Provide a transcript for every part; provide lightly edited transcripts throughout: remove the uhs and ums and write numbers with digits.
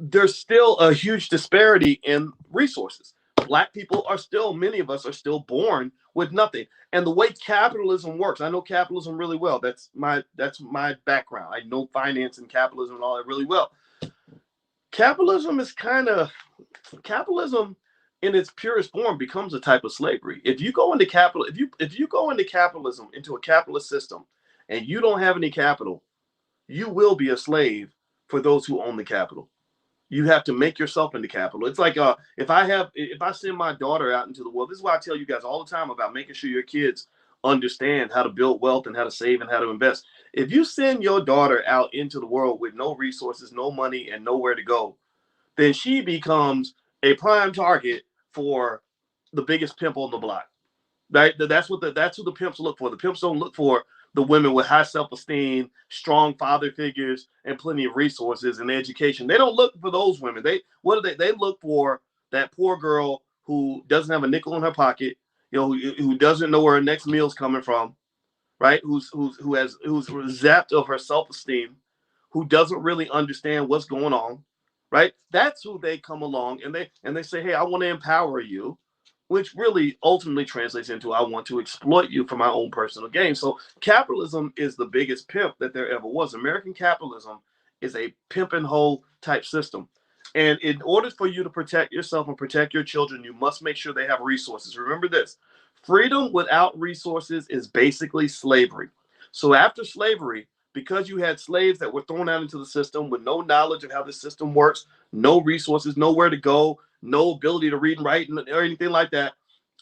there's still a huge disparity in resources. Black people are still, many of us are still born with nothing. And the way capitalism works, I know capitalism really well. That's my background. I know finance and capitalism and all that really well. Capitalism is kind of capitalism in its purest form becomes a type of slavery. If you go into capital, if you go into capitalism, into a capitalist system, and you don't have any capital, you will be a slave for those who own the capital. You have to make yourself into capital. It's like if I send my daughter out into the world, this is why I tell you guys all the time about making sure your kids understand how to build wealth and how to save and how to invest. If you send your daughter out into the world with no resources, no money, and nowhere to go, then she becomes a prime target for the biggest pimp on the block. Right? That's who the pimps look for. The pimps don't look for the women with high self-esteem, strong father figures, and plenty of resources and education. They don't look for those women. They look for that poor girl who doesn't have a nickel in her pocket, who doesn't know where her next meal's coming from, right? Who's zapped of her self-esteem, who doesn't really understand what's going on, right? That's who they come along and they say, hey, I want to empower you, which really ultimately translates into I want to exploit you for my own personal gain. So capitalism is the biggest pimp that there ever was. American capitalism is a pimp and hoe type system. And in order for you to protect yourself and protect your children, you must make sure they have resources. Remember this: freedom without resources is basically slavery. So after slavery, because you had slaves that were thrown out into the system with no knowledge of how the system works, no resources, nowhere to go, no ability to read and write or anything like that.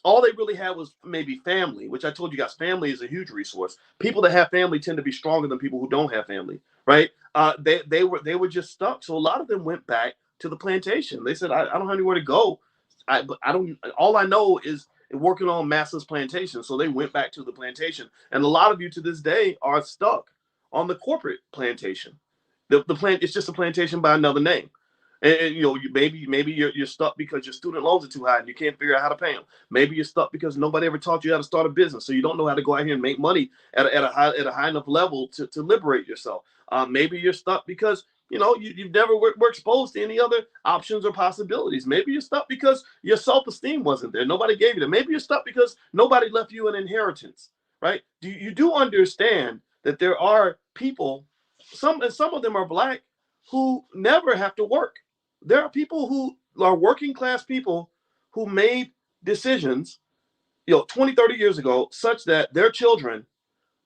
All they really had was maybe family, which I told you guys, family is a huge resource. People that have family tend to be stronger than people who don't have family, right? They were just stuck. So a lot of them went back to the plantation. They said, I don't have anywhere to go. I don't. All I know is working on Massa's plantation. So they went back to the plantation, and a lot of you to this day are stuck on the corporate plantation. The plant, it's just a plantation by another name. And maybe you're stuck because your student loans are too high and you can't figure out how to pay them. Maybe you're stuck because nobody ever taught you how to start a business, so you don't know how to go out here and make money at a high enough level to liberate yourself. Maybe you're stuck because you've never were exposed to any other options or possibilities. Maybe you're stuck because your self-esteem wasn't there. Nobody gave you that. Maybe you're stuck because nobody left you an inheritance, right? You do understand that there are people, and some of them are black, who never have to work. There are people who are working class people who made decisions 20, 30 years ago such that their children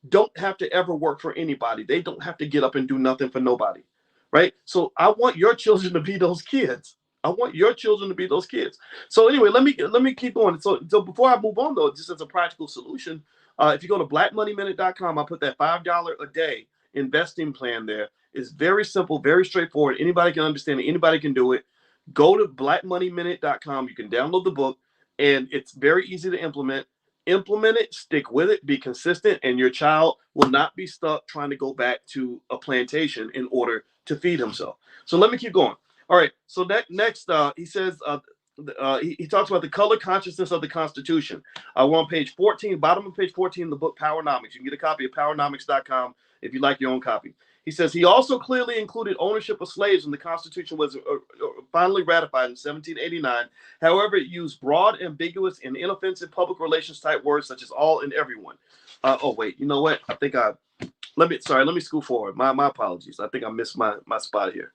don't have to ever work for anybody. They don't have to get up and do nothing for nobody, right? So I want your children to be those kids. I want your children to be those kids. So anyway, let me keep going. So before I move on though, just as a practical solution, if you go to blackmoneyminute.com, I put that $5 a day investing plan there. It's very simple, very straightforward. Anybody can understand it. Anybody can do it. Go to blackmoneyminute.com. You can download the book, and it's very easy to implement. Implement it, stick with it, be consistent, and your child will not be stuck trying to go back to a plantation in order to feed himself. So let me keep going. All right. So that next, he says, he talks about the color consciousness of the Constitution. We're on page 14, bottom of page 14 in the book Powernomics. You can get a copy of powernomics.com if you like your own copy. He says he also clearly included ownership of slaves when the Constitution was finally ratified in 1789. However, it used broad, ambiguous, and inoffensive public relations type words such as all and everyone. Oh wait, you know what? I think let me scoot forward. My apologies. I think I missed my spot here.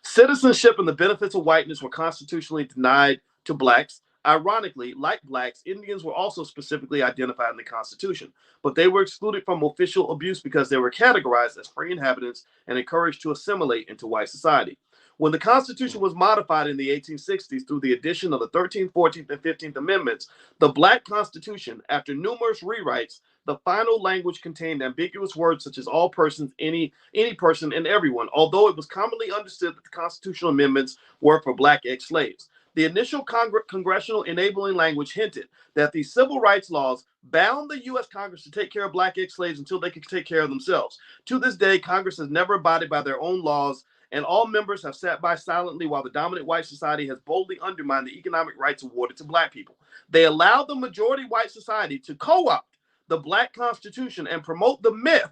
Citizenship and the benefits of whiteness were constitutionally denied to blacks. Ironically, like blacks, Indians were also specifically identified in the Constitution, but they were excluded from official abuse because they were categorized as free inhabitants and encouraged to assimilate into white society. When the Constitution was modified in the 1860s through the addition of the 13th, 14th, and 15th Amendments, the Black Constitution, after numerous rewrites, the final language contained ambiguous words such as all persons, any person, and everyone, although it was commonly understood that the constitutional amendments were for black ex-slaves. The initial congressional enabling language hinted that the civil rights laws bound the U.S. Congress to take care of black ex-slaves until they could take care of themselves. To this day, Congress has never abided by their own laws, and all members have sat by silently while the dominant white society has boldly undermined the economic rights awarded to black people. They allowed the majority white society to co-opt the Black Constitution and promote the myth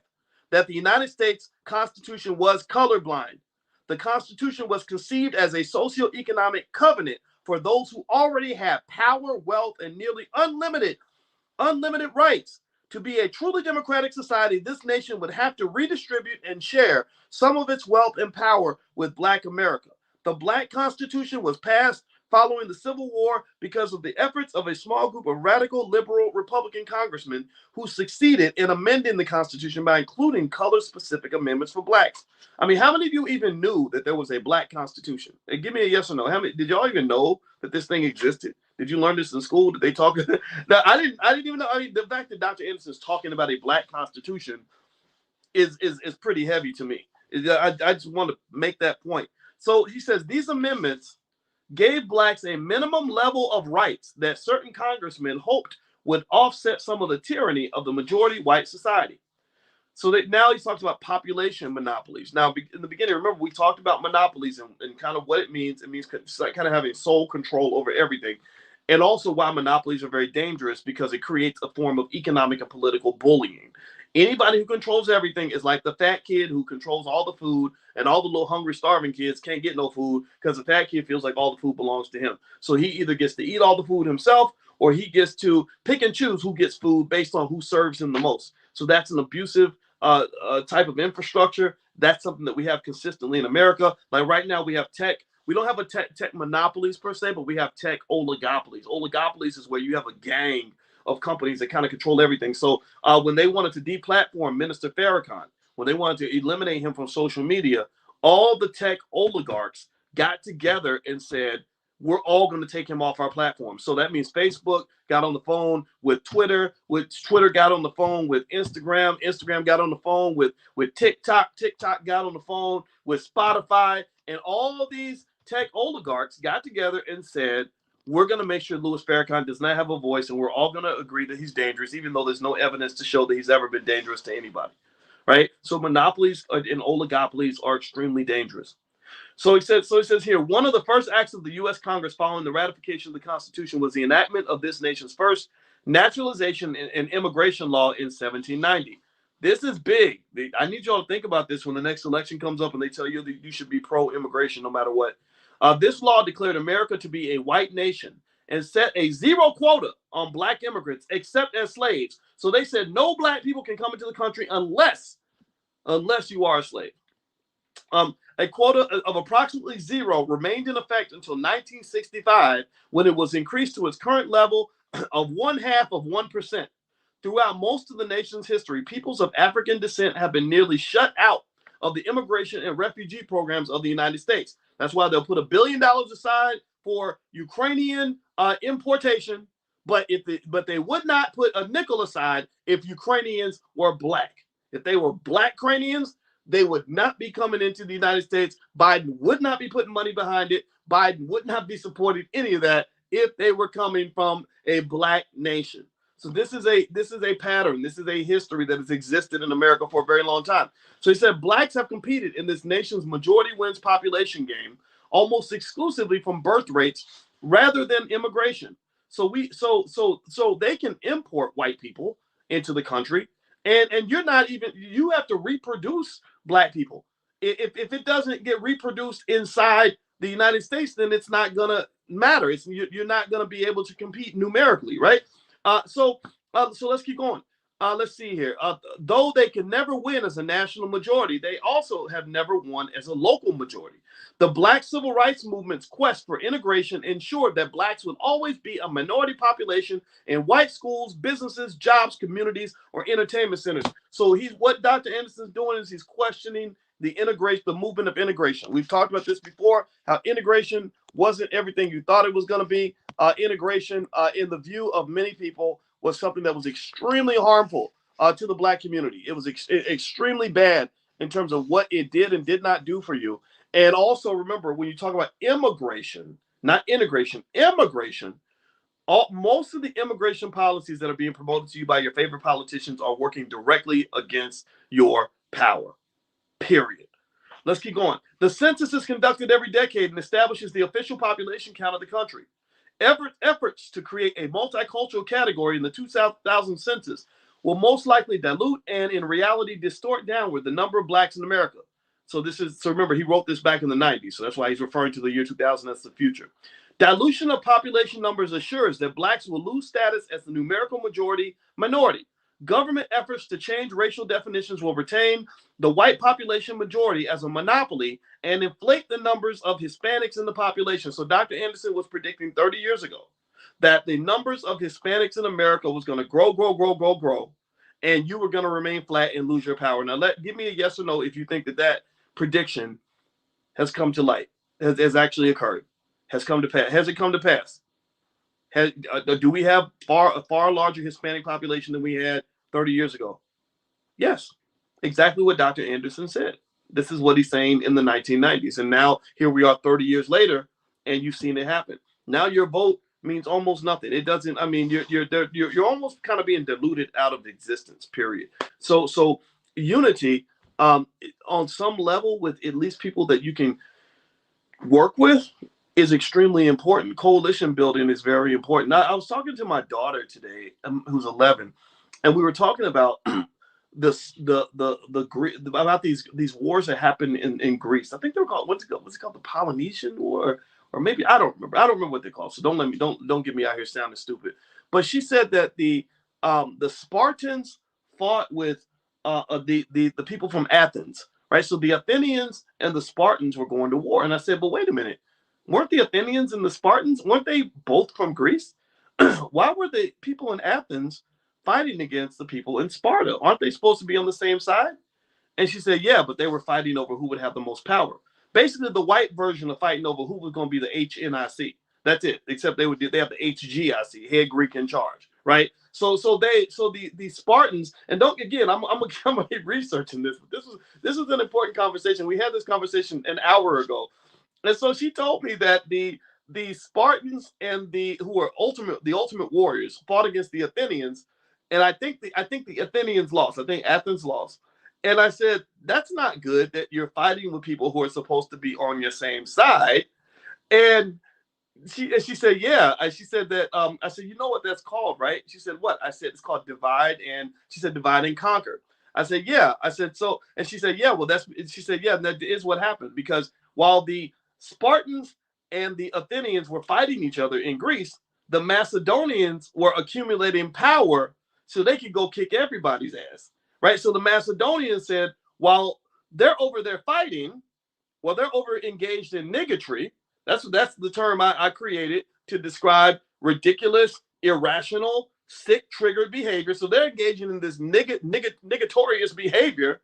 that the United States Constitution was colorblind. The Constitution was conceived as a socioeconomic covenant for those who already had power, wealth, and nearly unlimited rights. To be a truly democratic society, this nation would have to redistribute and share some of its wealth and power with Black America. The Black Constitution was passed following the Civil War because of the efforts of a small group of radical liberal Republican congressmen who succeeded in amending the Constitution by including color-specific amendments for Blacks. I mean, how many of you even knew that there was a Black Constitution? Hey, give me a yes or no. How many did y'all even know that this thing existed? Did you learn this in school? Did they talk? Now, I didn't even know. I mean, the fact that Dr. Anderson is talking about a Black Constitution is pretty heavy to me. I just want to make that point. So he says these amendments gave Blacks a minimum level of rights that certain congressmen hoped would offset some of the tyranny of the majority white society. So that now he talks about population monopolies. Now, in the beginning, remember, we talked about monopolies and kind of what it means. It means kind of having sole control over everything. And also why monopolies are very dangerous, because it creates a form of economic and political bullying. Anybody who controls everything is like the fat kid who controls all the food, and all the little hungry, starving kids can't get no food because the fat kid feels like all the food belongs to him. So he either gets to eat all the food himself, or he gets to pick and choose who gets food based on who serves him the most. So that's an abusive type of infrastructure. That's something that we have consistently in America. Like right now, we have tech. We don't have a tech monopolies per se, but we have tech oligopolies. Oligopolies is where you have a gang of companies that kind of control everything. So when they wanted to deplatform Minister Farrakhan, when they wanted to eliminate him from social media, all the tech oligarchs got together and said, we're all going to take him off our platform. So that means Facebook got on the phone with Twitter, Twitter got on the phone with Instagram, Instagram got on the phone with TikTok, TikTok got on the phone with Spotify, and all of these tech oligarchs got together and said, we're going to make sure Louis Farrakhan does not have a voice, and we're all going to agree that he's dangerous, even though there's no evidence to show that he's ever been dangerous to anybody, right? So monopolies and oligopolies are extremely dangerous. So he says here, one of the first acts of the U.S. Congress following the ratification of the Constitution was the enactment of this nation's first naturalization and immigration law in 1790. This is big. I need y'all to think about this when the next election comes up and they tell you that you should be pro-immigration no matter what. This law declared America to be a white nation and set a zero quota on Black immigrants except as slaves. So they said no Black people can come into the country unless you are a slave. A quota of approximately zero remained in effect until 1965, when it was increased to its current level of 0.5%. Throughout most of the nation's history, peoples of African descent have been nearly shut out of the immigration and refugee programs of the United States. That's why they'll put $1 billion aside for Ukrainian importation, but they would not put a nickel aside if Ukrainians were Black. If they were Black Ukrainians, they would not be coming into the United States. Biden would not be putting money behind it. Biden would not be supporting any of that if they were coming from a Black nation. So this is a pattern. This is a history that has existed in America for a very long time. So he said Blacks have competed in this nation's majority wins population game almost exclusively from birth rates rather than immigration. So they can import white people into the country, and you have to reproduce Black people. If it doesn't get reproduced inside the United States, then it's not gonna matter. You're not gonna be able to compete numerically, right? So let's keep going. Let's see here. Though they can never win as a national majority, they also have never won as a local majority. The Black civil rights movement's quest for integration ensured that Blacks would always be a minority population in white schools, businesses, jobs, communities, or entertainment centers. So what Dr. Anderson's doing is he's questioning the movement of integration. We've talked about this before, how integration wasn't everything you thought it was going to be. Integration, in the view of many people, was something that was extremely harmful to the Black community. It was extremely bad in terms of what it did and did not do for you. And also remember, when you talk about immigration, not integration, immigration, most of the immigration policies that are being promoted to you by your favorite politicians are working directly against your power, period. Let's keep going. The census is conducted every decade and establishes the official population count of the country. Efforts to create a multicultural category in the 2000 census will most likely dilute and in reality distort downward the number of Blacks in America. So remember, he wrote this back in the 90s. So that's why he's referring to the year 2000 as the future. Dilution of population numbers assures that blacks will lose status as the numerical minority. Government efforts to change racial definitions will retain the white population majority as a monopoly and inflate the numbers of Hispanics in the population. So Dr. Anderson was predicting 30 years ago that the numbers of Hispanics in America was going to grow, and you were going to remain flat and lose your power. Now, give me a yes or no if you think that prediction has come to light, has actually occurred, has come to pass. Has it come to pass? Do we have a far larger Hispanic population than we had 30 years ago? Yes, exactly what Dr. Anderson said. This is what he's saying in the 1990s. And now here we are 30 years later, and you've seen it happen. Now your vote means almost nothing. It doesn't, I mean, you're almost kind of being diluted out of existence, period. So unity on some level with at least people that you can work with is extremely important. Coalition building is very important. Now, I was talking to my daughter today, who's 11, and we were talking about about these wars that happened in Greece. I think they're called what's it called, the Polynesian War, or maybe I don't remember what they're called. So don't get me out here sounding stupid. But she said that the Spartans fought with the people from Athens, right? So the Athenians and the Spartans were going to war, and I said, but wait a minute, weren't the Athenians and the Spartans, weren't they both from Greece? Why were the people in Athens fighting against the people in Sparta? Aren't they supposed to be on the same side? And she said, yeah, but they were fighting over who would have the most power. Basically, the white version of fighting over who was going to be the HNIC. That's it. Except they have the HGIC, head Greek in charge, right? So the Spartans, and don't, again, I'm gonna keep researching this. But this was an important conversation. We had this conversation an hour ago, and so she told me that the Spartans and who were the ultimate warriors fought against the Athenians, and I think the Athenians lost. I think Athens lost. And I said, that's not good that you're fighting with people who are supposed to be on your same side. And she said, yeah. She said that, I said, you know what that's called, right? She said, what? I said, it's called divide. And she said, divide and conquer. I said, yeah. I said, so, and she said, yeah, well, she said, yeah, that is what happened. Because while the Spartans and the Athenians were fighting each other in Greece, the Macedonians were accumulating power so they could go kick everybody's ass. Right, so the Macedonians said, while they're over there fighting, while they're over engaged in niggatry, that's the term I created to describe ridiculous, irrational, sick-triggered behavior. So they're engaging in this negatorious behavior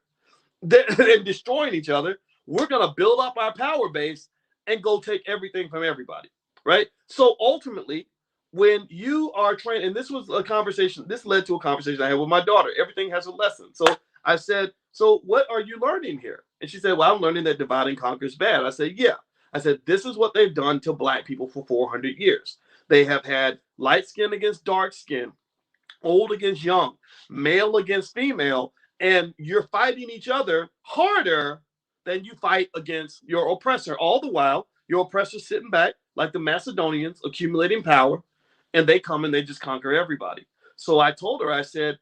and destroying each other. We're going to build up our power base and go take everything from everybody, right? So ultimately, when you are trained, and this was a conversation, this led to a conversation I had with my daughter. Everything has a lesson. So I said, so what are you learning here? And she said, well, I'm learning that divide and conquer is bad. I said, yeah. I said, this is what they've done to black people for 400 years. They have had light skin against dark skin, old against young, male against female, and you're fighting each other harder than you fight against your oppressor. All the while, your oppressor's sitting back like the Macedonians, accumulating power, and they come and they just conquer everybody. So I told her, I said,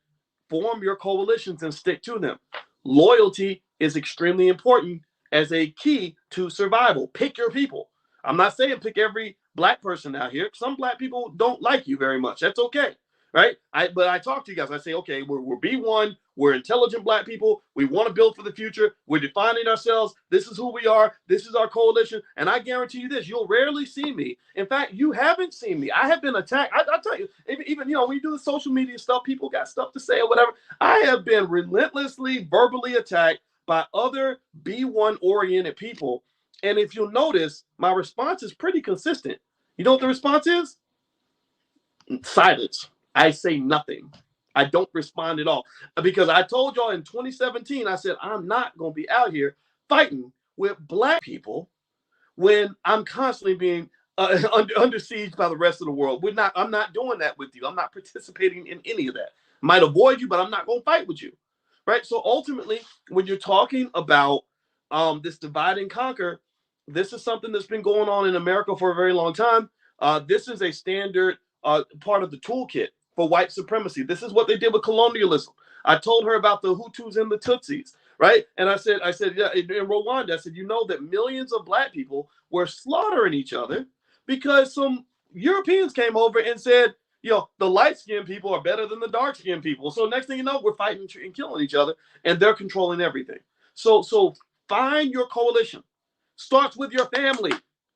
form your coalitions and stick to them. Loyalty is extremely important as a key to survival. Pick your people. I'm not saying pick every black person out here. Some black people don't like you very much. That's okay, right? But I talk to you guys. I say, okay, we're B1. We're intelligent black people. We want to build for the future. We're defining ourselves. This is who we are. This is our coalition. And I guarantee you this, you'll rarely see me. In fact, you haven't seen me. I have been attacked. I'll tell you, even, when you do the social media stuff, people got stuff to say or whatever. I have been relentlessly verbally attacked by other B1 oriented people. And if you'll notice, my response is pretty consistent. You know what the response is? Silence. I say nothing. I don't respond at all. Because I told y'all in 2017, I said, I'm not going to be out here fighting with black people when I'm constantly being under siege by the rest of the world. I'm not doing that with you. I'm not participating in any of that. Might avoid you, but I'm not going to fight with you. Right? So ultimately, when you're talking about this divide and conquer, this is something that's been going on in America for a very long time. This is a standard part of the toolkit for white supremacy. This is what they did with colonialism. I told her about the Hutus and the Tutsis. right? And I said, yeah, in Rwanda, I said, you know that millions of black people were slaughtering each other because some Europeans came over and said, the light-skinned people are better than the dark-skinned people. So next thing you know, we're fighting and killing each other, and they're controlling everything. So find your coalition. Starts with your family.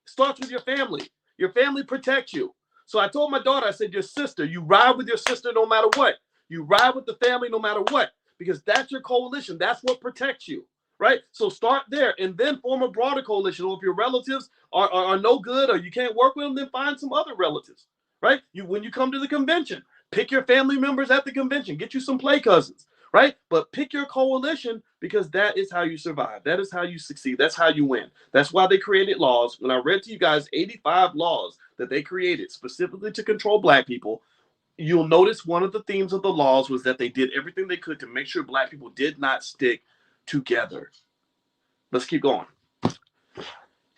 Starts with your family. Your family protects you. So I told my daughter, I said, your sister, you ride with your sister no matter what. You ride with the family no matter what, because that's your coalition. That's what protects you, right? So start there and then form a broader coalition. Or if your relatives are no good or you can't work with them, then find some other relatives, right? When you come to the convention, pick your family members at the convention. Get you some play cousins, right? But pick your coalition, because that is how you survive. That is how you succeed. That's how you win. That's why they created laws. When I read to you guys 85 laws that they created specifically to control black people, you'll notice one of the themes of the laws was that they did everything they could to make sure black people did not stick together. Let's keep going.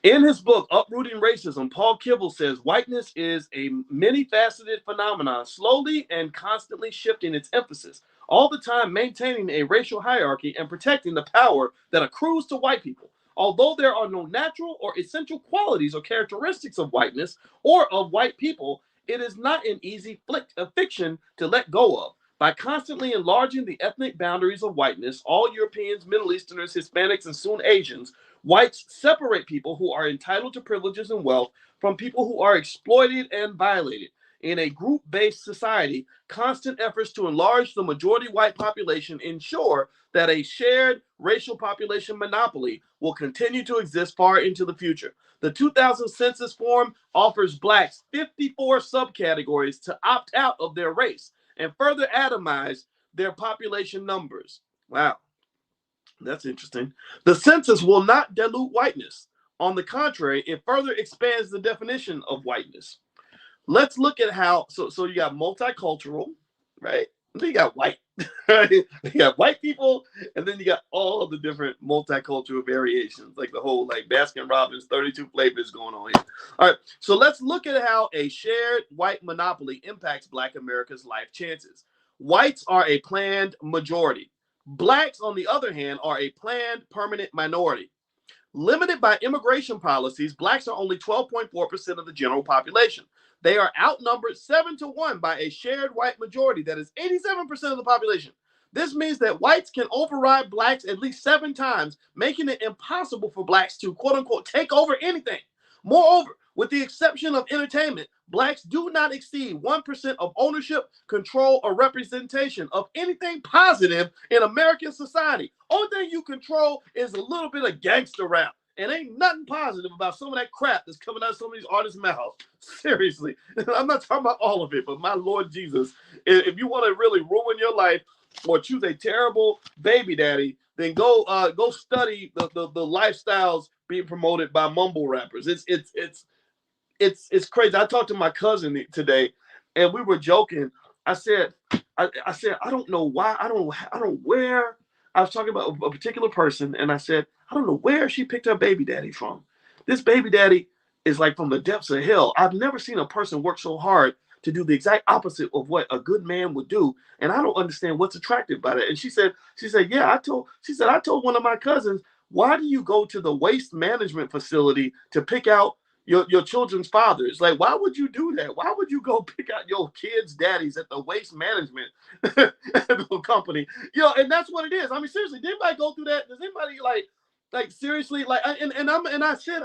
In his book, Uprooting Racism, Paul Kivel says whiteness is a many-faceted phenomenon, slowly and constantly shifting its emphasis, all the time maintaining a racial hierarchy and protecting the power that accrues to white people. Although there are no natural or essential qualities or characteristics of whiteness or of white people, it is not an easy fiction to let go of. By constantly enlarging the ethnic boundaries of whiteness, all Europeans, Middle Easterners, Hispanics, and soon Asians, whites separate people who are entitled to privileges and wealth from people who are exploited and violated. In a group-based society, constant efforts to enlarge the majority white population ensure that a shared racial population monopoly will continue to exist far into the future. The 2000 census form offers blacks 54 subcategories to opt out of their race and further atomize their population numbers. Wow. That's interesting. The census will not dilute whiteness. On the contrary, it further expands the definition of whiteness. Let's look at how, so you got multicultural, right? And then you got white, right? You got white people, and then you got all of the different multicultural variations, like the whole like Baskin Robbins 32 flavors going on here. All right, so let's look at how a shared white monopoly impacts Black America's life chances. Whites are a planned majority. Blacks, on the other hand, are a planned permanent minority. Limited by immigration policies, blacks are only 12.4% of the general population. They are outnumbered 7-1 by a shared white majority that is 87% of the population. This means that whites can override blacks at least 7 times, making it impossible for blacks to, quote unquote, take over anything. Moreover, with the exception of entertainment, blacks do not exceed 1% of ownership, control, or representation of anything positive in American society. Only thing you control is a little bit of gangster rap. And ain't nothing positive about some of that crap that's coming out of some of these artists' mouths. Seriously. I'm not talking about all of it, but my Lord Jesus, if you want to really ruin your life or choose a terrible baby daddy, then go study the lifestyles being promoted by mumble rappers. It's crazy. I talked to my cousin today, and we were joking. I said, I don't know why. I don't know where. I was talking about a particular person, and I said, I don't know where she picked her baby daddy from. This baby daddy is like from the depths of hell. I've never seen a person work so hard to do the exact opposite of what a good man would do, and I don't understand what's attractive about it. And she said, yeah, I told one of my cousins, why do you go to the waste management facility to pick out your children's fathers? Like, why would you do that? Why would you go pick out your kids' daddies at the waste management company? And that's what it is. I mean, seriously, did anybody go through that? Does anybody like seriously, like, I said,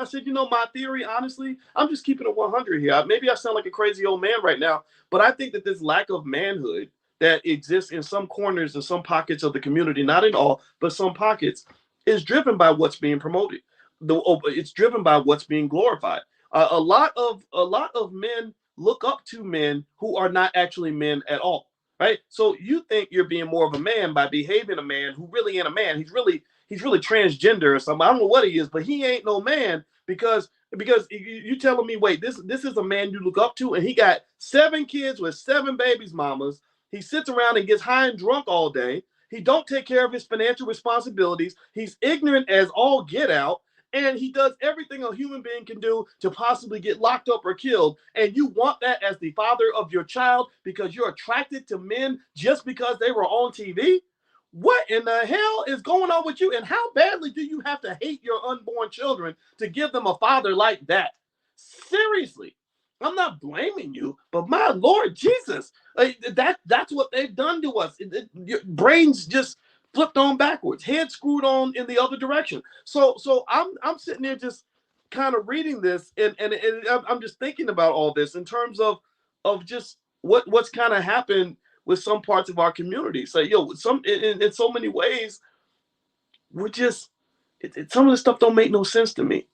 my theory, honestly, I'm just keeping it 100 here. Maybe I sound like a crazy old man right now, but I think that this lack of manhood that exists in some corners and some pockets of the community, not in all, but some pockets, is driven by what's being promoted. It's driven by what's being glorified. A lot of men look up to men who are not actually men at all, right? So you think you're being more of a man by behaving a man who really ain't a man. He's really transgender or something. I don't know what he is, but he ain't no man because you telling me, wait, this is a man you look up to, and he got 7 kids with 7 babies mamas. He sits around and gets high and drunk all day. He don't take care of his financial responsibilities. He's ignorant as all get out. And he does everything a human being can do to possibly get locked up or killed. And you want that as the father of your child because you're attracted to men just because they were on TV? What in the hell is going on with you? And how badly do you have to hate your unborn children to give them a father like that? Seriously, I'm not blaming you, but my Lord Jesus, like, that's what they've done to us. Your brains just flipped on backwards, head screwed on in the other direction. So I'm sitting there just kind of reading this, and I'm just thinking about all this in terms of just what's kind of happened with some parts of our community. So, in so many ways, we're just some of the stuff don't make no sense to me.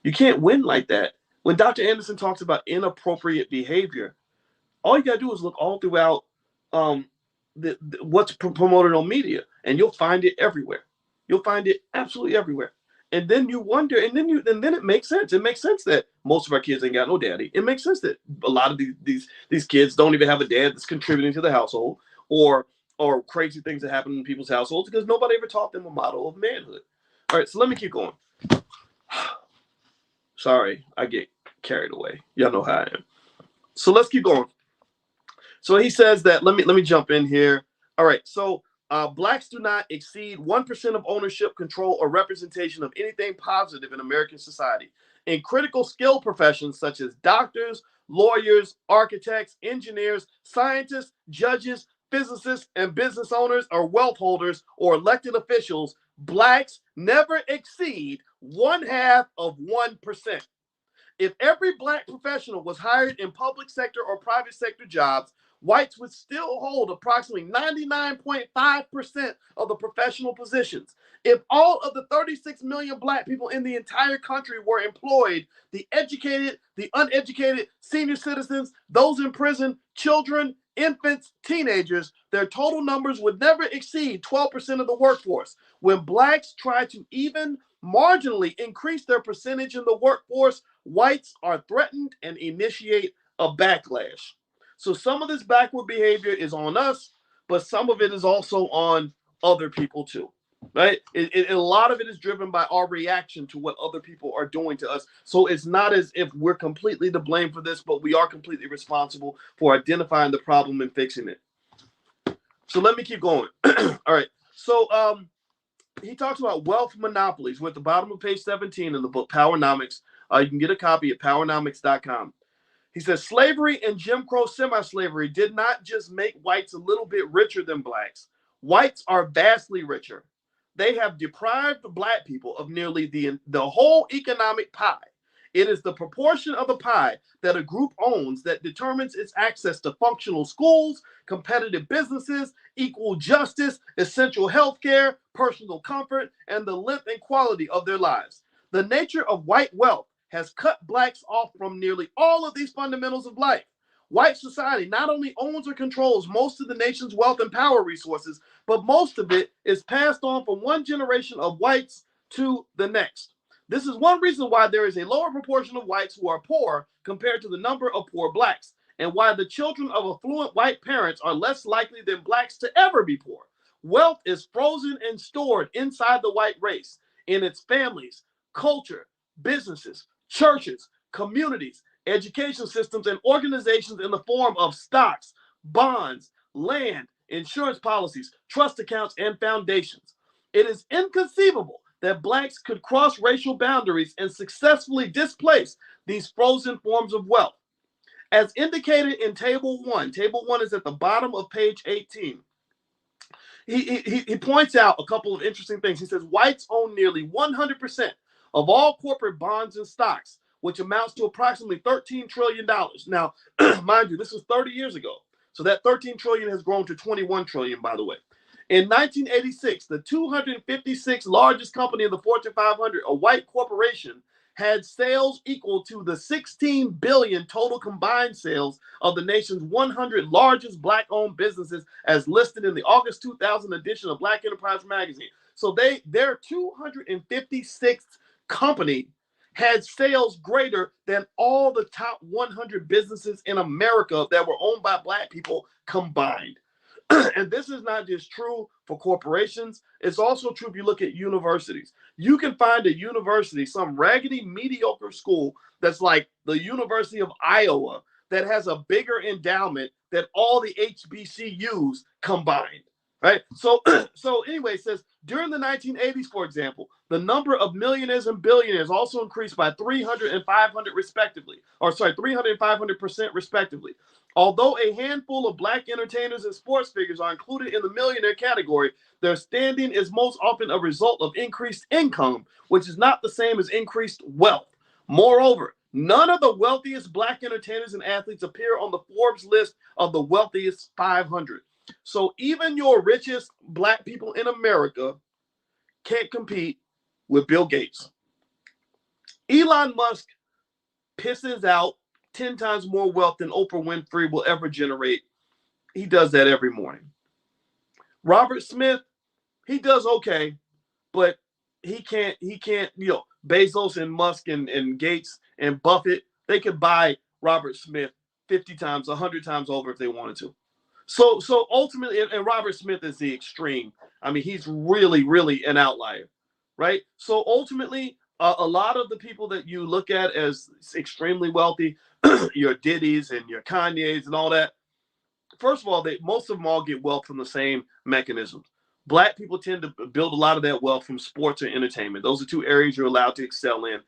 You can't win like that. When Dr. Anderson talks about inappropriate behavior, all you gotta do is look all throughout um, what's promoted on media, and you'll find it everywhere. You'll find it absolutely everywhere. And then you wonder, and then it makes sense. It makes sense that most of our kids ain't got no daddy. It makes sense that a lot of these kids don't even have a dad that's contributing to the household, or crazy things that happen in people's households because nobody ever taught them a model of manhood. All right, so let me keep going. Sorry, I get carried away. Y'all know how I am. So let's keep going. So he says that, let me jump in here. All right, so blacks do not exceed 1% of ownership, control, or representation of anything positive in American society. In critical skill professions such as doctors, lawyers, architects, engineers, scientists, judges, physicists, and business owners or wealth holders or elected officials, blacks never exceed 0.5%. If every black professional was hired in public sector or private sector jobs, whites would still hold approximately 99.5% of the professional positions. If all of the 36 million black people in the entire country were employed, the educated, the uneducated, senior citizens, those in prison, children, infants, teenagers, their total numbers would never exceed 12% of the workforce. When blacks try to even marginally increase their percentage in the workforce, whites are threatened and initiate a backlash. So some of this backward behavior is on us, but some of it is also on other people too, right? A lot of it is driven by our reaction to what other people are doing to us. So it's not as if we're completely to blame for this, but we are completely responsible for identifying the problem and fixing it. So let me keep going. All right. So he talks about wealth monopolies. We're at the bottom of page 17 in the book Powernomics. You can get a copy at powernomics.com. He says slavery and Jim Crow semi-slavery did not just make whites a little bit richer than blacks. Whites are vastly richer. They have deprived black people of nearly the whole economic pie. It is the proportion of the pie that a group owns that determines its access to functional schools, competitive businesses, equal justice, essential health care, personal comfort, and the length and quality of their lives. The nature of white wealth has cut blacks off from nearly all of these fundamentals of life. White society not only owns or controls most of the nation's wealth and power resources, but most of it is passed on from one generation of whites to the next. This is one reason why there is a lower proportion of whites who are poor compared to the number of poor blacks, and why the children of affluent white parents are less likely than blacks to ever be poor. Wealth is frozen and stored inside the white race, in its families, culture, businesses, churches, communities, education systems, and organizations in the form of stocks, bonds, land, insurance policies, trust accounts, and foundations. It is inconceivable that blacks could cross racial boundaries and successfully displace these frozen forms of wealth. As indicated in Table 1 is at the bottom of page 18. He points out a couple of interesting things. He says whites own nearly 100% of all corporate bonds and stocks, which amounts to approximately $13 trillion. Now, mind you, this was 30 years ago. So that 13 trillion has grown to 21 trillion, by the way. In 1986, the 256th largest company in the Fortune 500, a white corporation, had sales equal to the 16 billion total combined sales of the nation's 100 largest black-owned businesses as listed in the August 2000 edition of Black Enterprise magazine. So their 256th company had sales greater than all the top 100 businesses in America that were owned by black people combined. And this is not just true for corporations. It's also true if you look at universities. You can find a university, some raggedy, mediocre school that's like the University of Iowa, that has a bigger endowment than all the HBCUs combined. Right. So, so anyway, it says during the 1980s, for example, the number of millionaires and billionaires also increased by 300 and 500 respectively, or sorry, 300 and 500% respectively. Although a handful of black entertainers and sports figures are included in the millionaire category, their standing is most often a result of increased income, which is not the same as increased wealth. Moreover, none of the wealthiest black entertainers and athletes appear on the Forbes list of the wealthiest 500. So even your richest black people in America can't compete with Bill Gates. Elon Musk pisses out 10 times more wealth than Oprah Winfrey will ever generate. He does that every morning. Robert Smith, he does okay, but he can't, Bezos and Musk and Gates and Buffett, they could buy Robert Smith 50 times, 100 times over if they wanted to. So ultimately, and Robert Smith is the extreme. I mean, he's really, really an outlier, right? So ultimately, a lot of the people that you look at as extremely wealthy, your Diddy's and your Kanye's and all that, first of all, most of them all get wealth from the same mechanisms. Black people tend to build a lot of that wealth from sports and entertainment. Those are two areas you're allowed to excel in,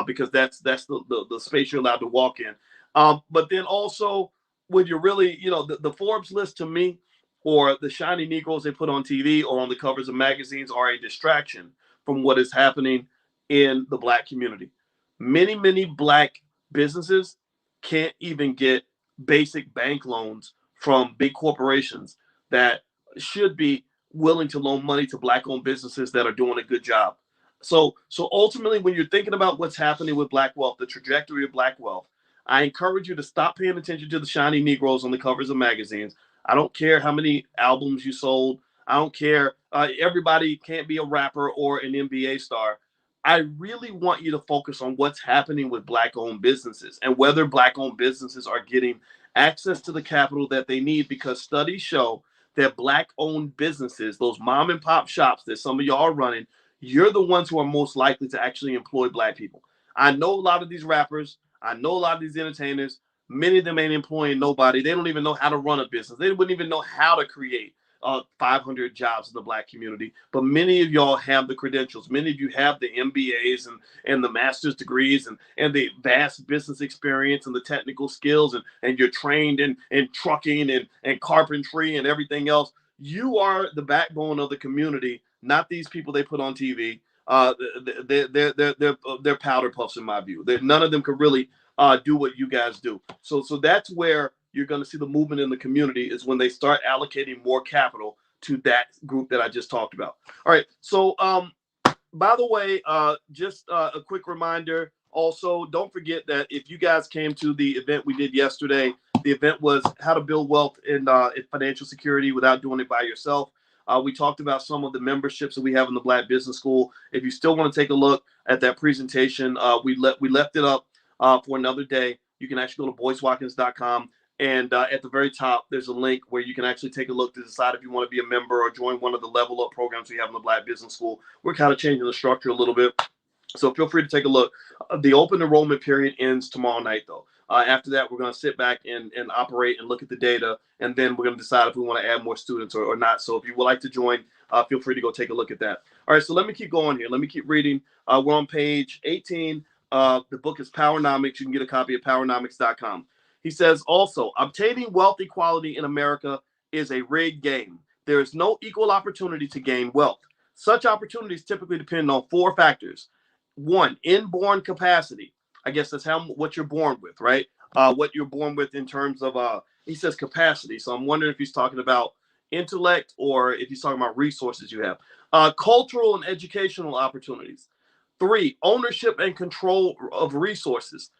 because that's the space you're allowed to walk in. But then also, when you're really, the Forbes list to me, or the shiny Negroes they put on TV or on the covers of magazines, are a distraction from what is happening in the black community. Many black businesses can't even get basic bank loans from big corporations that should be willing to loan money to black-owned businesses that are doing a good job. So ultimately, when you're thinking about what's happening with black wealth, the trajectory of black wealth, I encourage you to stop paying attention to the shiny Negroes on the covers of magazines. I don't care how many albums you sold. I don't care. Everybody can't be a rapper or an NBA star. I really want you to focus on what's happening with black-owned businesses and whether black-owned businesses are getting access to the capital that they need, because studies show that black-owned businesses, those mom and pop shops that some of y'all are running, you're the ones who are most likely to actually employ black people. I know a lot of these rappers. I know a lot of these entertainers. Many of them ain't employing nobody. They don't even know how to run a business. They wouldn't even know how to create 500 jobs in the black community. But many of y'all have the credentials. Many of you have the MBAs and the master's degrees and the vast business experience and the technical skills, and you're trained in trucking and carpentry and everything else. You are the backbone of the community, not these people they put on TV. They're powder puffs in my view. None of them could really do what you guys do. So that's where you're going to see the movement in the community, is when they start allocating more capital to that group that I just talked about. All right. So by the way, just a quick reminder. Also, don't forget that if you guys came to the event we did yesterday, the event was how to build wealth in financial security without doing it by yourself. We talked about some of the memberships that we have in the Black Business School. If you still want to take a look at that presentation, we left it up for another day. You can actually go to boycewatkins.com. And at the very top, there's a link where you can actually take a look to decide if you want to be a member or join one of the level up programs we have in the Black Business School. We're kind of changing the structure a little bit, so feel free to take a look. The open enrollment period ends tomorrow night, though. After that, we're going to sit back and operate and look at the data, and then we're going to decide if we want to add more students or not. So if you would like to join, feel free to go take a look at that. All right, so let me keep going here. Let me keep reading. We're on page 18. The book is Powernomics. You can get a copy at powernomics.com. He says, also, obtaining wealth equality in America is a rigged game. There is no equal opportunity to gain wealth. Such opportunities typically depend on four factors. One, inborn capacity. I guess that's what you're born with, right? What you're born with in terms of, he says capacity. So I'm wondering if he's talking about intellect or if he's talking about resources you have. Cultural and educational opportunities. Three, ownership and control of resources.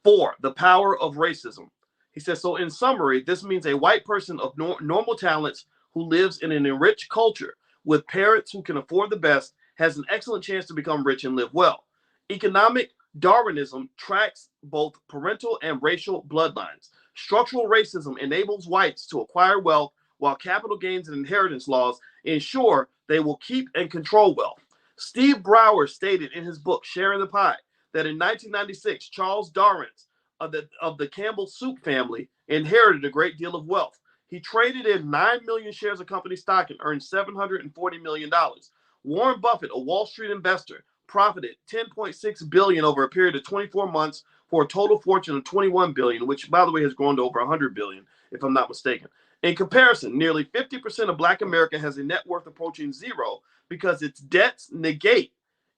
Four, the power of racism. He says, so in summary, this means a white person of normal talents who lives in an enriched culture with parents who can afford the best has an excellent chance to become rich and live well. Economic Darwinism tracks both parental and racial bloodlines. Structural racism enables whites to acquire wealth, while capital gains and inheritance laws ensure they will keep and control wealth. Steve Brower stated in his book, Sharing the Pie, that in 1996, Charles Darwin of the Campbell soup family inherited a great deal of wealth. He traded in 9 million shares of company stock and earned $740 million. Warren Buffett, a Wall Street investor, profited $10.6 billion over a period of 24 months for a total fortune of $21 billion, which, by the way, has grown to over $100 billion, if I'm not mistaken. In comparison, nearly 50% of Black America has a net worth approaching zero because its debts negate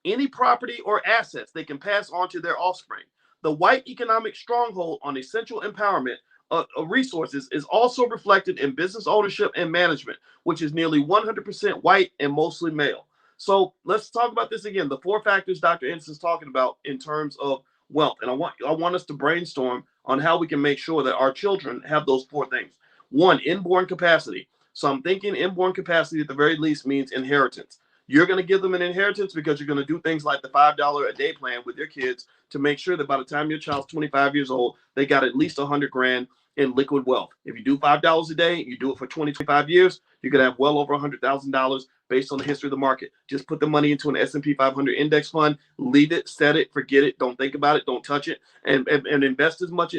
any property or assets they can pass on to their offspring. The white economic stronghold on essential empowerment of resources is also reflected in business ownership and management, which is nearly 100% white and mostly male. So let's talk about this again. The 4 factors Dr. Ennis is talking about in terms of wealth. And I want us to brainstorm on how we can make sure that our children have those 4 things. 1, inborn capacity. So I'm thinking inborn capacity at the very least means inheritance. You're going to give them an inheritance because you're going to do things like the $5 a day plan with your kids to make sure that by the time your child's 25 years old, they got at least 100 grand in liquid wealth. If you do $5 a day, you do it for 25 years, you're going to have well over $100,000 based on the history of the market. Just put the money into an S&P 500 index fund, leave it, set it, forget it, don't think about it, don't touch it, and invest as much.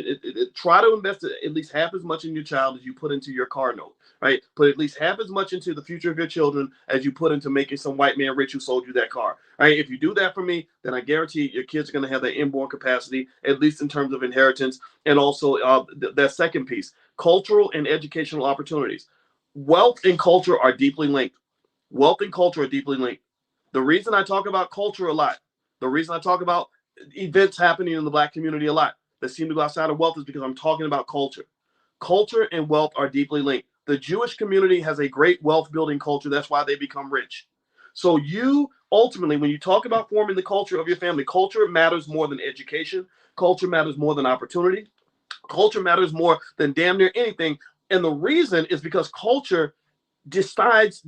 Try to invest at least half as much in your child as you put into your car note, right? Put at least half as much into the future of your children as you put into making some white man rich who sold you that car, right? If you do that for me, then I guarantee your kids are going to have that inborn capacity, at least in terms of inheritance. And also that second piece, cultural and educational opportunities. Wealth and culture are deeply linked. Wealth and culture are deeply linked. The reason I talk about culture a lot, the reason I talk about events happening in the Black community a lot that seem to go outside of wealth is because I'm talking about culture. Culture and wealth are deeply linked. The Jewish community has a great wealth building culture. That's why they become rich. So you ultimately, when you talk about forming the culture of your family, culture matters more than education. Culture matters more than opportunity. Culture matters more than damn near anything. And the reason is because culture defines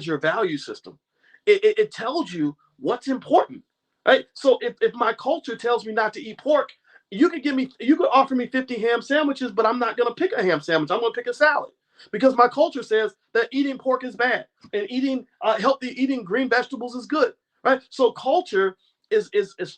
your value system. It tells you what's important, right? So if my culture tells me not to eat pork, you could offer me 50 ham sandwiches, but I'm not going to pick a ham sandwich. I'm going to pick a salad because my culture says that eating pork is bad and eating eating green vegetables is good, right? So culture is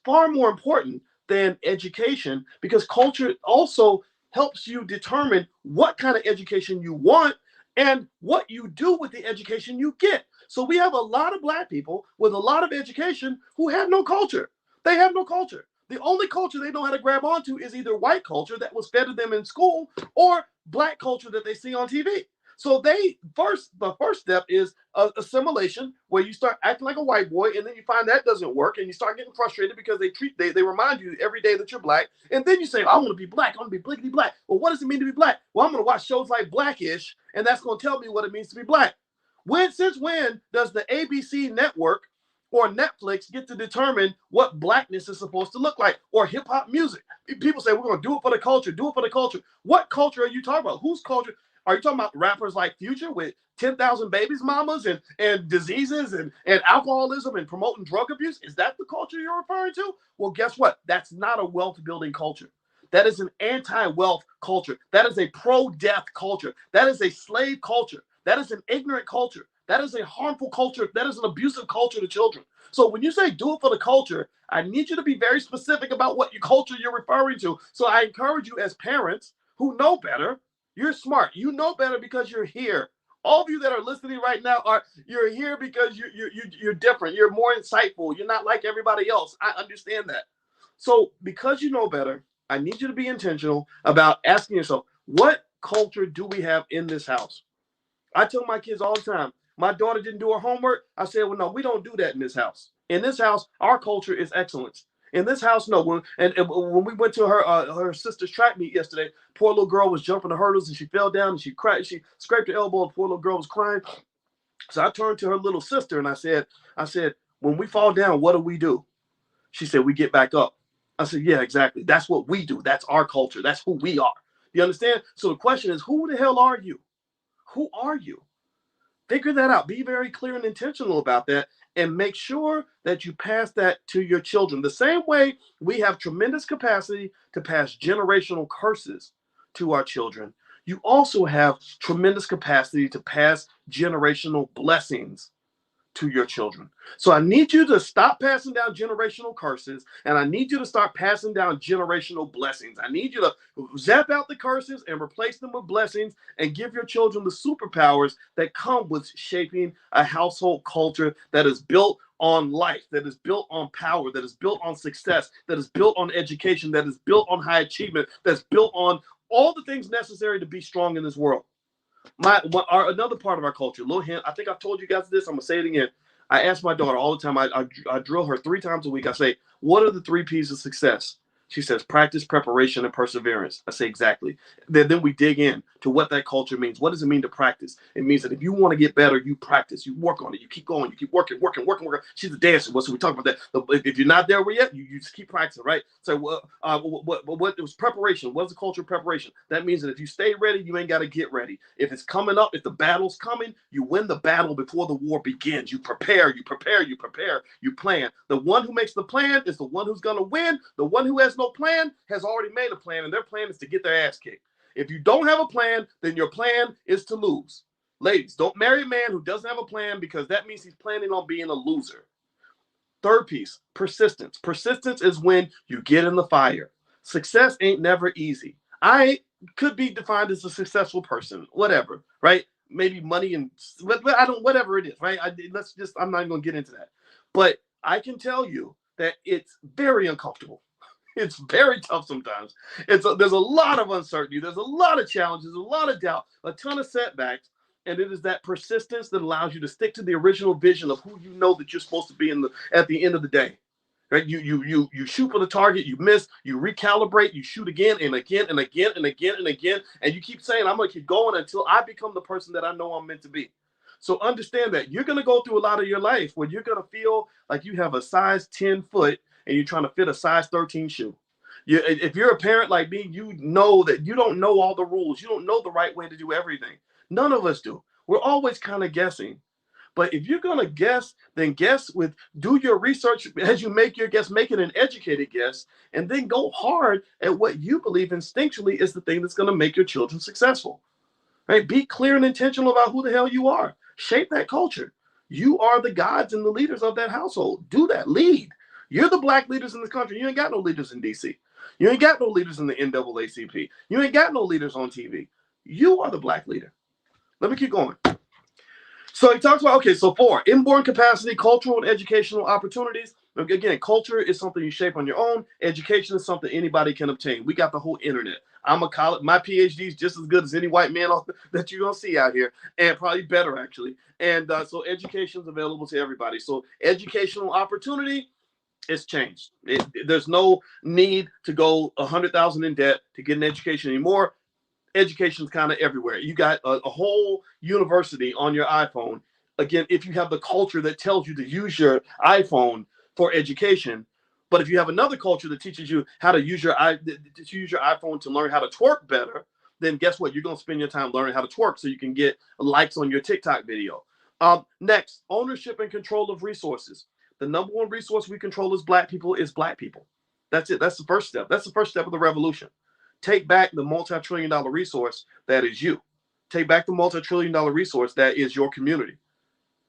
far more important than education because culture also helps you determine what kind of education you want and what you do with the education you get. So we have a lot of Black people with a lot of education who have no culture. They have no culture. The only culture they know how to grab onto is either white culture that was fed to them in school or Black culture that they see on TV. So the first step is assimilation, where you start acting like a white boy, and then you find that doesn't work, and you start getting frustrated because they remind you every day that you're Black, and then you say, I want to be Black, I want to be blickety Black. Well, what does it mean to be Black? Well, I'm going to watch shows like Blackish, and that's going to tell me what it means to be Black. Since when does the ABC network or Netflix get to determine what Blackness is supposed to look like, or hip hop music? People say we're going to do it for the culture, do it for the culture. What culture are you talking about? Whose culture? Are you talking about rappers like Future with 10,000 babies mamas and diseases and alcoholism and promoting drug abuse? Is that the culture you're referring to? Well, guess what? That's not a wealth building culture. That is an anti-wealth culture. That is a pro-death culture. That is a slave culture. That is an ignorant culture. That is a harmful culture. That is an abusive culture to children. So when you say do it for the culture, I need you to be very specific about what your culture you're referring to. So I encourage you as parents who know better. You're smart. You know better because you're here. All of you that are listening right now you're here because you're different. You're more insightful. You're not like everybody else. I understand that. So because you know better, I need you to be intentional about asking yourself, what culture do we have in this house? I tell my kids all the time, my daughter didn't do her homework. I said, well, no, we don't do that in this house. In this house, our culture is excellence. In this house, no. When we went to her sister's track meet yesterday, poor little girl was jumping the hurdles and she fell down and she cried. She scraped her elbow. And poor little girl was crying. So I turned to her little sister and I said, when we fall down, what do? She said, we get back up. I said, yeah, exactly. That's what we do. That's our culture. That's who we are. You understand? So the question is, who the hell are you? Who are you? Figure that out. Be very clear and intentional about that, and make sure that you pass that to your children. The same way we have tremendous capacity to pass generational curses to our children, you also have tremendous capacity to pass generational blessings to your children. So I need you to stop passing down generational curses, and I need you to start passing down generational blessings. I need you to zap out the curses and replace them with blessings and give your children the superpowers that come with shaping a household culture that is built on life, that is built on power, that is built on success, that is built on education, that is built on high achievement, that's built on all the things necessary to be strong in this world. Another part of our culture, little hint, I think I've told you guys this, I'm gonna say it again. I ask my daughter all the time, I drill her 3 times a week. I say, what are the 3 P's of success? She says, practice, preparation, and perseverance. I say, exactly. Then we dig in to what that culture means. What does it mean to practice? It means that if you want to get better, you practice, you work on it, you keep going, you keep working. She's a dancer. So we talk about that. If you're not there yet, you just keep practicing, right? So what was preparation? What's the culture of preparation? That means that if you stay ready, you ain't got to get ready. If it's coming up, if the battle's coming, you win the battle before the war begins. You prepare, you plan. The one who makes the plan is the one who's going to win. The one who has no plan has already made a plan, and their plan is to get their ass kicked. If you don't have a plan, then your plan is to lose. Ladies, don't marry a man who doesn't have a plan, because that means he's planning on being a loser. 3rd piece, persistence. Persistence is when you get in the fire. Success ain't never easy. I could be defined as a successful person, whatever, right? Maybe money and whatever it is, right? I'm not even gonna get into that. But I can tell you that it's very uncomfortable. It's very tough sometimes. There's a lot of uncertainty. There's a lot of challenges, a lot of doubt, a ton of setbacks. And it is that persistence that allows you to stick to the original vision of who you know that you're supposed to be at the end of the day. Right? You shoot for the target, you miss, you recalibrate, you shoot again and again and again and again and again. And you keep saying, I'm going to keep going until I become the person that I know I'm meant to be. So understand that you're going to go through a lot of your life where you're going to feel like you have a size 10 foot and you're trying to fit a size 13 shoe. If you're a parent like me, you know that you don't know all the rules. You don't know the right way to do everything. None of us do. We're always kind of guessing. But if you're going to guess, then do your research as you make your guess, make it an educated guess, and then go hard at what you believe instinctually is the thing that's going to make your children successful. Right? Be clear and intentional about who the hell you are. Shape that culture. You are the gods and the leaders of that household. Do that. Lead. You're the black leaders in this country. You ain't got no leaders in DC. You ain't got no leaders in the NAACP. You ain't got no leaders on TV. You are the black leader. Let me keep going. So he talks about, so 4, inborn capacity, cultural and educational opportunities. Again, culture is something you shape on your own. Education is something anybody can obtain. We got the whole internet. My PhD is just as good as any white man that you're going to see out here, and probably better, actually. And so education is available to everybody. So educational opportunity, it's changed. There's no need to go $100,000 in debt to get an education anymore. Education's kind of everywhere. You got a whole university on your iPhone. Again, if you have the culture that tells you to use your iPhone for education, but if you have another culture that teaches you how to use your iPhone to learn how to twerk better, then guess what? You're going to spend your time learning how to twerk so you can get likes on your TikTok video. Next, ownership and control of resources. The number one resource we control as black people is black people. That's it. That's the first step. That's the first step of the revolution. Take back the multi-trillion-dollar resource that is you. Take back the multi-trillion-dollar resource that is your community.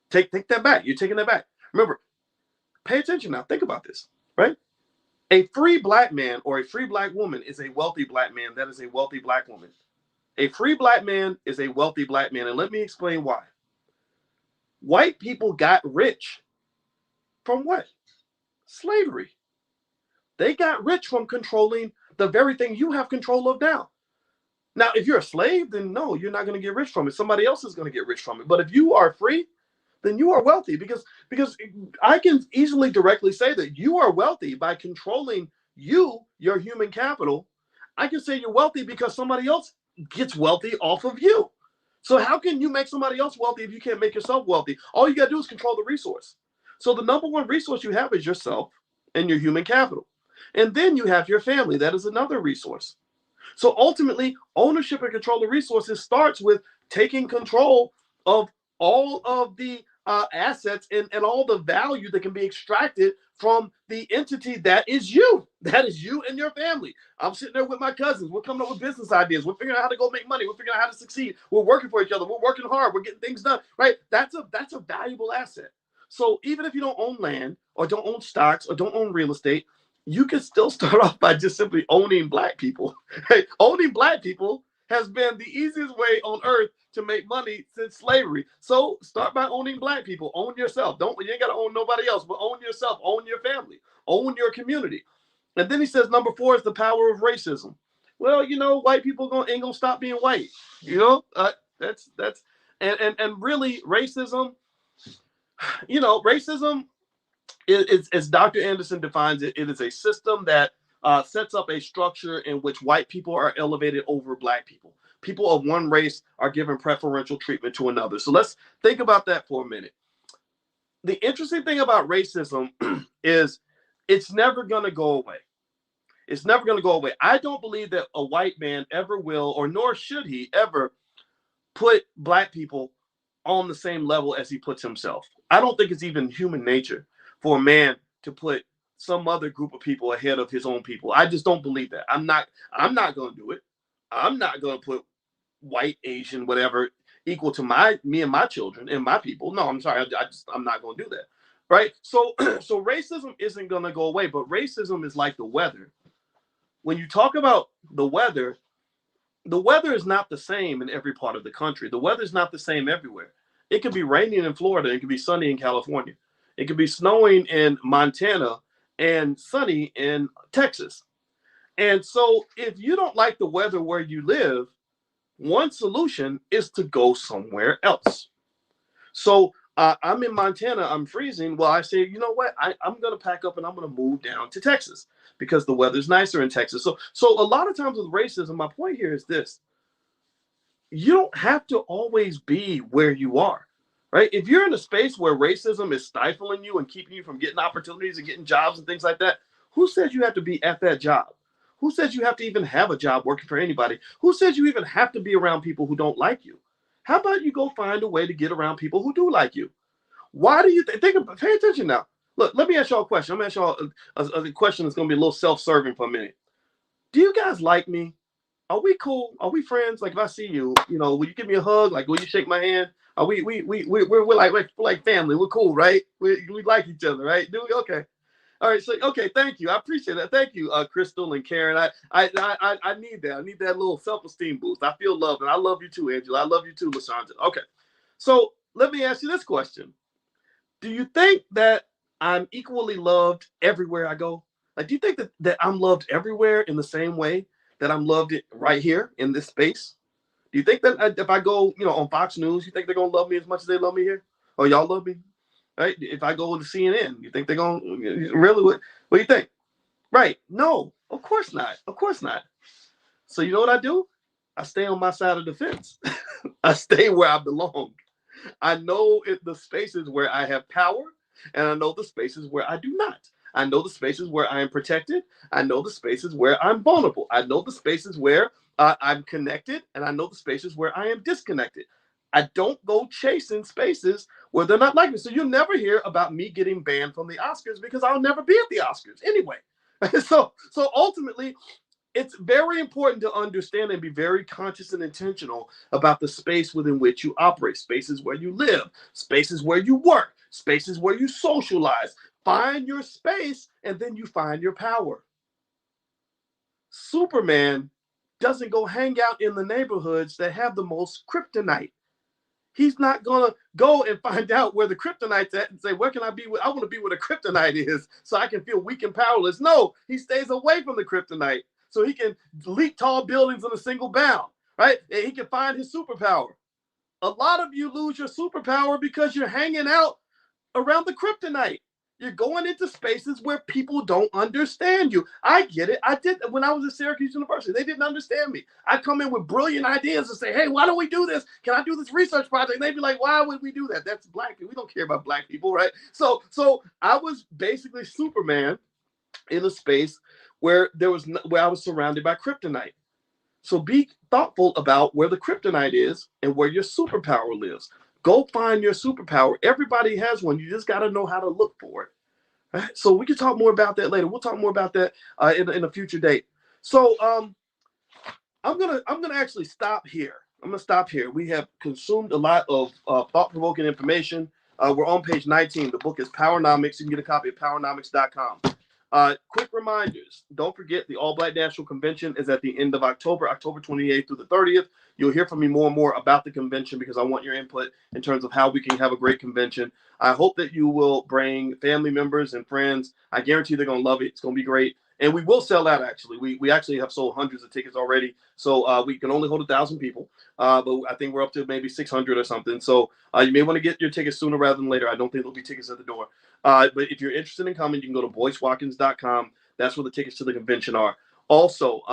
Take that back. You're taking that back. Remember, pay attention now. Think about this, right? A free black man or a free black woman is a wealthy black man. That is a wealthy black woman. A free black man is a wealthy black man. And let me explain why. White people got rich from what? Slavery. They got rich from controlling the very thing you have control of now. Now, if you're a slave, then no, you're not going to get rich from it. Somebody else is going to get rich from it. But if you are free, then you are wealthy because I can easily directly say that you are wealthy by controlling your human capital. I can say you're wealthy because somebody else gets wealthy off of you. So how can you make somebody else wealthy if you can't make yourself wealthy? All you got to do is control the resource. So the number one resource you have is yourself and your human capital. And then you have your family. That is another resource. So ultimately, ownership and control of resources starts with taking control of all of the assets and all the value that can be extracted from the entity that is you. That is you and your family. I'm sitting there with my cousins. We're coming up with business ideas. We're figuring out how to go make money. We're figuring out how to succeed. We're working for each other. We're working hard. We're getting things done, right? That's a valuable asset. So even if you don't own land or don't own stocks or don't own real estate, you can still start off by just simply owning black people. Hey, owning black people has been the easiest way on earth to make money since slavery. So start by owning black people. Own yourself. You ain't got to own nobody else, but own yourself. Own your family. Own your community. And then he says number 4 is the power of racism. Well, white people ain't gonna stop being white. That's and really racism. Racism is, as Dr. Anderson defines it, it is a system that sets up a structure in which white people are elevated over black people. People of one race are given preferential treatment to another. So let's think about that for a minute. The interesting thing about racism is it's never going to go away. It's never going to go away. I don't believe that a white man ever will, or nor should he ever, put black people on the same level as he puts himself. I don't think it's even human nature for a man to put some other group of people ahead of his own people. I just don't believe that. I'm not going to do it. I'm not going to put white, Asian, whatever, equal to me and my children and my people. No, I'm sorry. I'm not going to do that. Right? So racism isn't going to go away, but racism is like the weather. When you talk about the weather is not the same in every part of the country. The weather is not the same everywhere. It could be raining in Florida. It could be sunny in California. It could be snowing in Montana and sunny in Texas. And so if you don't like the weather where you live, one solution is to go somewhere else. So I'm in Montana. I'm freezing. Well, I say, you know what? I'm going to pack up and I'm going to move down to Texas because the weather's nicer in Texas. So a lot of times with racism, my point here is this. You don't have to always be where you are, right? If you're in a space where racism is stifling you and keeping you from getting opportunities and getting jobs and things like that, who says you have to be at that job? Who says you have to even have a job working for anybody? Who says you even have to be around people who don't like you? How about you go find a way to get around people who do like you? Why do you pay attention now? Look, let me ask y'all a question. I'm going to ask y'all a question that's going to be a little self-serving for a minute. Do you guys like me? Are we cool? Are we friends? Like if I see you, will you give me a hug? Like will you shake my hand? Are we're like family. We're cool, right? We like each other, right? Do we? Okay. All right. So okay, thank you. I appreciate that. Thank you, Crystal and Karen. I need that. I need that little self-esteem boost. I feel loved, and I love you too, Angela. I love you too, LaShonda. Okay. So let me ask you this question. Do you think that I'm equally loved everywhere I go? Like, do you think that I'm loved everywhere in the same way that I'm loved right here in this space? Do you think that if I go, on Fox News, you think they're going to love me as much as they love me here? Or y'all love me? Right? If I go to CNN, you think they're going to really, what do you think? Right. No, of course not. Of course not. So you know what I do? I stay on my side of the fence. I stay where I belong. I know the spaces where I have power, and I know the spaces where I do not. I know the spaces where I am protected. I know the spaces where I'm vulnerable. I know the spaces where I'm connected, and I know the spaces where I am disconnected. I don't go chasing spaces where they're not like me. So you'll never hear about me getting banned from the Oscars because I'll never be at the Oscars anyway. So ultimately, it's very important to understand and be very conscious and intentional about the space within which you operate, spaces where you live, spaces where you work, spaces where you socialize. Find your space, and then you find your power. Superman doesn't go hang out in the neighborhoods that have the most kryptonite. He's not going to go and find out where the kryptonite's at and say, where can I be? I want to be where the kryptonite is so I can feel weak and powerless. No, he stays away from the kryptonite so he can leap tall buildings in a single bound, right? And he can find his superpower. A lot of you lose your superpower because you're hanging out around the kryptonite. You're going into spaces where people don't understand you. I get it. I did when I was at Syracuse University. They didn't understand me. I come in with brilliant ideas and say, hey, why don't we do this? Can I do this research project? And they'd be like, why would we do that? That's black people. We don't care about black people, right? So I was basically Superman in a space where I was surrounded by kryptonite. So be thoughtful about where the kryptonite is and where your superpower lives. Go find your superpower. Everybody has one. You just got to know how to look for it. Right? So we can talk more about that later. We'll talk more about that in a future date. So I'm gonna actually stop here. I'm gonna stop here. We have consumed a lot of thought-provoking information. We're on page 19. The book is Powernomics. You can get a copy at powernomics.com. Quick reminders. Don't forget the All Black National Convention is at the end of October, October 28th through the 30th. You'll hear from me more and more about the convention because I want your input in terms of how we can have a great convention. I hope that you will bring family members and friends. I guarantee they're going to love it. It's going to be great. And we will sell out, actually. We actually have sold hundreds of tickets already. So we can only hold 1,000 people. But I think we're up to maybe 600 or something. So you may want to get your tickets sooner rather than later. I don't think there'll be tickets at the door. But if you're interested in coming, you can go to boycewatkins.com. That's where the tickets to the convention are. Also,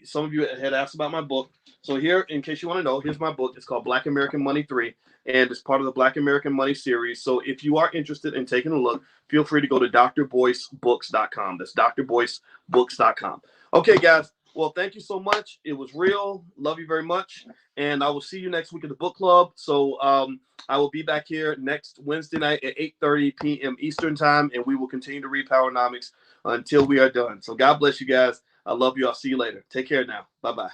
some of you had asked about my book. So here, in case you want to know, here's my book. It's called Black American Money 3, and it's part of the Black American Money series. So if you are interested in taking a look, feel free to go to drboycebooks.com. That's drboycebooks.com. Okay, guys. Well, thank you so much. It was real. Love you very much. And I will see you next week at the book club. So I will be back here next Wednesday night at 8:30 p.m. Eastern time, and we will continue to read Powernomics until we are done. So God bless you guys. I love you. I'll see you later. Take care now. Bye-bye.